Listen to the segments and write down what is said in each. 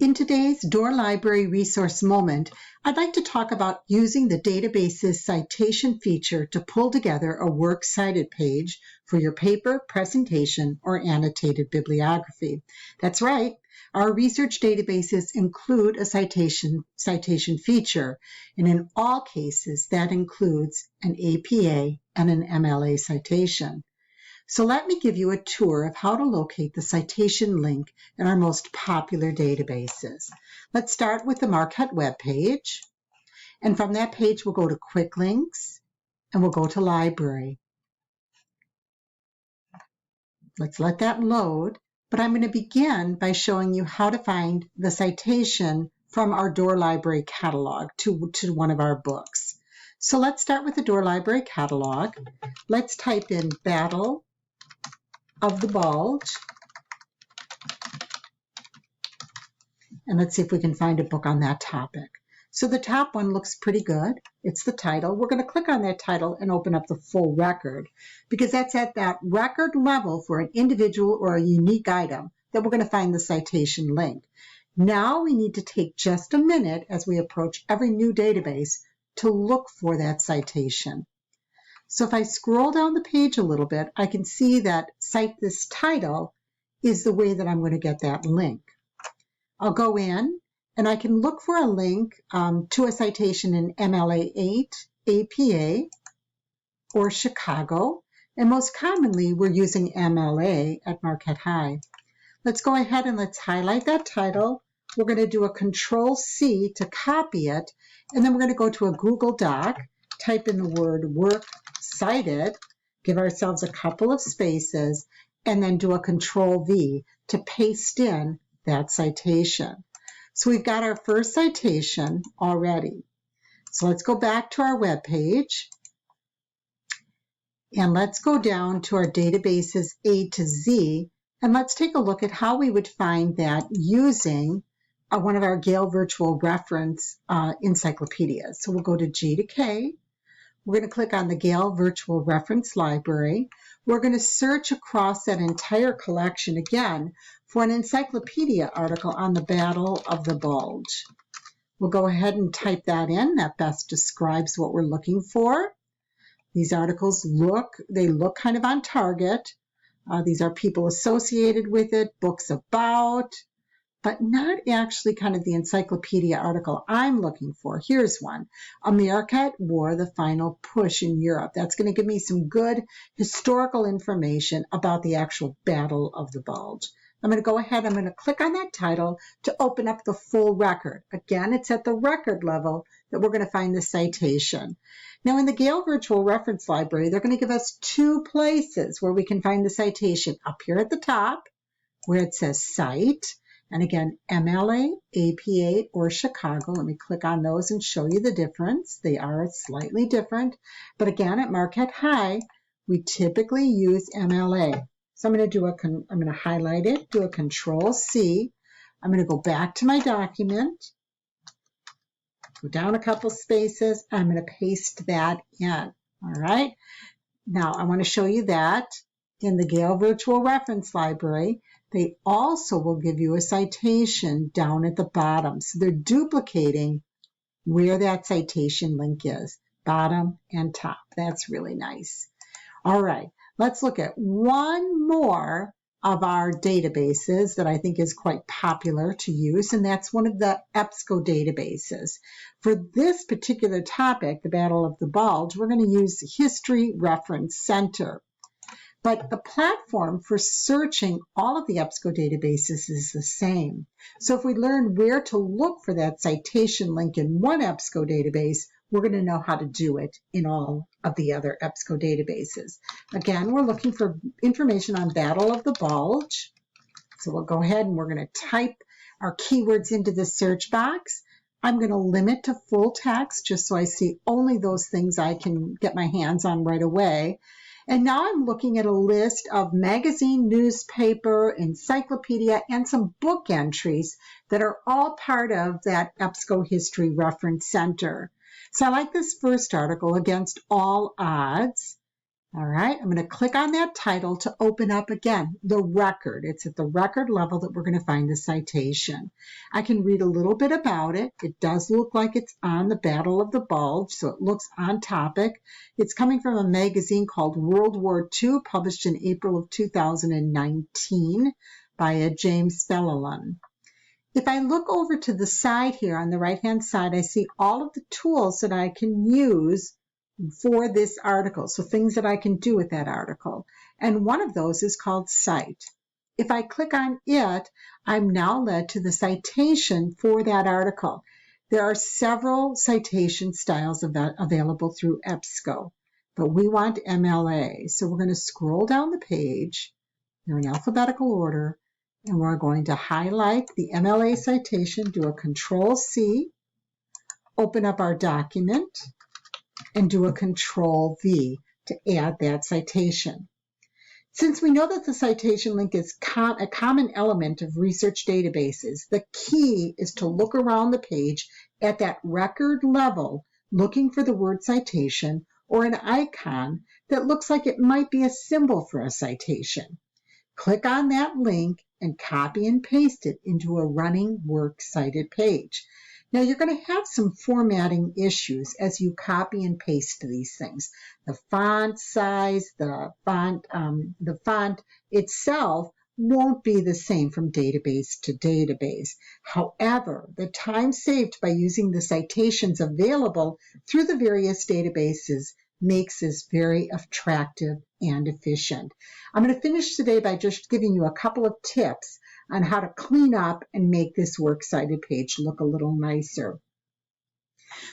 In today's Door Library Resource Moment, I'd like to talk about using the database's citation feature to pull together a works cited page for your paper, presentation, or annotated bibliography. That's right, our research databases include a citation feature, and in all cases that includes an APA and an MLA citation. So let me give you a tour of how to locate the citation link in our most popular databases. Let's start with the Marquette web page. And from that page, we'll go to Quick Links and we'll go to Library. Let's let that load. But I'm going to begin by showing you how to find the citation from our Door Library catalog to one of our books. So let's start with the Door Library catalog. Let's type in Battle of the Bulge, and let's see if we can find a book on that topic. So the top one looks pretty good. It's the title. We're going to click on that title and open up the full record because that's at that record level for an individual or a unique item that we're going to find the citation link. Now we need to take just a minute as we approach every new database to look for that citation. So if I scroll down the page a little bit, I can see that Cite This Title is the way that I'm going to get that link. I'll go in and I can look for a link to a citation in MLA 8, APA, or Chicago. And most commonly, we're using MLA at Marquette High. Let's go ahead and let's highlight that title. We're going to do a Control-C to copy it. And then we're going to go to a Google Doc, type in the word work cited, give ourselves a couple of spaces, and then do a Control-V to paste in that citation. So we've got our first citation already. So let's go back to our web page and let's go down to our databases A to Z and let's take a look at how we would find that using one of our Gale Virtual Reference encyclopedias. So we'll go to G to K. We're going to click on the Gale Virtual Reference Library. We're going to search across that entire collection again for an encyclopedia article on the Battle of the Bulge. We'll go ahead and type that in. That best describes what we're looking for. These articles look kind of on target. These are people associated with it, books about, but not actually kind of the encyclopedia article I'm looking for. Here's one. America at War, the Final Push in Europe. That's going to give me some good historical information about the actual Battle of the Bulge. I'm going to go ahead, I'm going to click on that title to open up the full record. Again, it's at the record level that we're going to find the citation. Now in the Gale Virtual Reference Library, they're going to give us two places where we can find the citation. Up here at the top, where it says Cite, and again, MLA, APA, or Chicago. Let me click on those and show you the difference. They are slightly different. But again, at Marquette High, we typically use MLA. So I'm going to highlight it, do a Control-C. I'm going to go back to my document, go down a couple spaces. I'm going to paste that in. All right. Now I want to show you that in the Gale Virtual Reference Library, they also will give you a citation down at the bottom. So they're duplicating where that citation link is, bottom and top. That's really nice. All right, let's look at one more of our databases that I think is quite popular to use, and that's one of the EBSCO databases. For this particular topic, the Battle of the Bulge, we're going to use History Reference Center. But the platform for searching all of the EBSCO databases is the same. So if we learn where to look for that citation link in one EBSCO database, we're going to know how to do it in all of the other EBSCO databases. Again, we're looking for information on Battle of the Bulge. So we'll go ahead and we're going to type our keywords into the search box. I'm going to limit to full text just so I see only those things I can get my hands on right away. And now I'm looking at a list of magazine, newspaper, encyclopedia, and some book entries that are all part of that EBSCO History Reference Center. So I like this first article, Against All Odds. All right, I'm going to click on that title to open up again the record. It's at the record level that we're going to find the citation. I can read a little bit about it. It does look like it's on the Battle of the Bulge, so it looks on topic. It's coming from a magazine called World War II, published in April of 2019 by James Fallon. If I look over to the side here on the right-hand side, I see all of the tools that I can use for this article, so things that I can do with that article. And one of those is called Cite. If I click on it, I'm now led to the citation for that article. There are several citation styles available through EBSCO, but we want MLA. So we're going to scroll down the page. They're in alphabetical order, and we're going to highlight the MLA citation, do a Control-C, open up our document, and do a Control-V to add that citation. Since we know that the citation link is a common element of research databases, the key is to look around the page at that record level, looking for the word citation or an icon that looks like it might be a symbol for a citation. Click on that link and copy and paste it into a running works cited page. Now you're going to have some formatting issues as you copy and paste these things. The font size, the font itself won't be the same from database to database. However, the time saved by using the citations available through the various databases makes this very attractive and efficient. I'm going to finish today by just giving you a couple of tips on how to clean up and make this works cited page look a little nicer.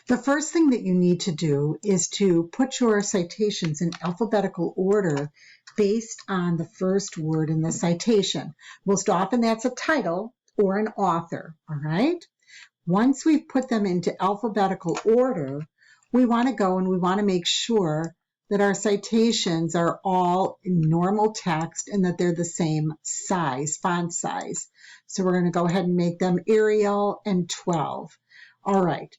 The first thing that you need to do is to put your citations in alphabetical order based on the first word in the citation. Most often that's a title or an author, all right? Once we've put them into alphabetical order, we want to go and we want to make sure that our citations are all in normal text and that they're the same size, font size. So we're going to go ahead and make them Arial and 12. All right.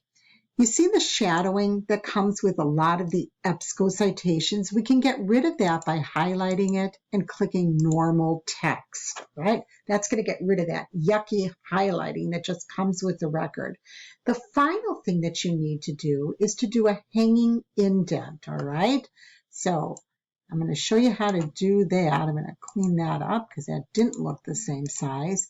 You see the shadowing that comes with a lot of the EBSCO citations? We can get rid of that by highlighting it and clicking normal text, right? That's going to get rid of that yucky highlighting that just comes with the record. The final thing that you need to do is to do a hanging indent, all right? So I'm going to show you how to do that. I'm going to clean that up because that didn't look the same size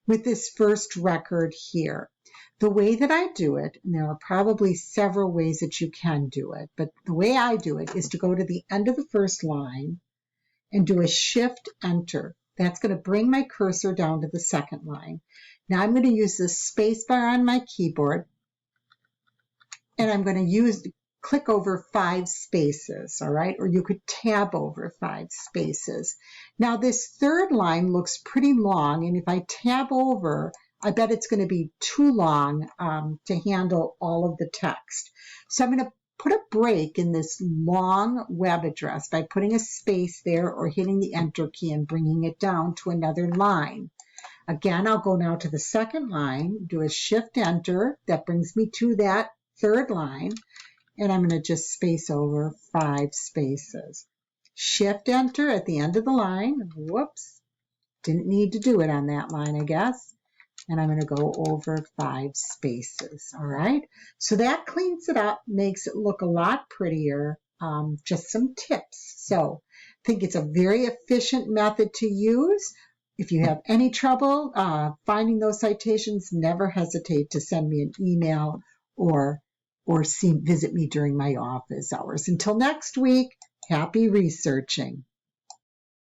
with this first record here. The way that I do it, and there are probably several ways that you can do it, but the way I do it is to go to the end of the first line and do a Shift-Enter. That's going to bring my cursor down to the second line. Now I'm going to use the space bar on my keyboard, and I'm going to click over 5 spaces, all right? Or you could tab over 5 spaces. Now this third line looks pretty long, and if I tab over, I bet it's going to be too long to handle all of the text. So I'm going to put a break in this long web address by putting a space there or hitting the Enter key and bringing it down to another line. Again, I'll go now to the second line, do a Shift-Enter. That brings me to that third line, and I'm going to just space over 5 spaces. Shift-Enter at the end of the line. Whoops, didn't need to do it on that line, I guess. And I'm going to go over 5 spaces, all right? So that cleans it up, makes it look a lot prettier, just some tips. So I think it's a very efficient method to use. If you have any trouble finding those citations, never hesitate to send me an email or visit me during my office hours. Until next week, happy researching.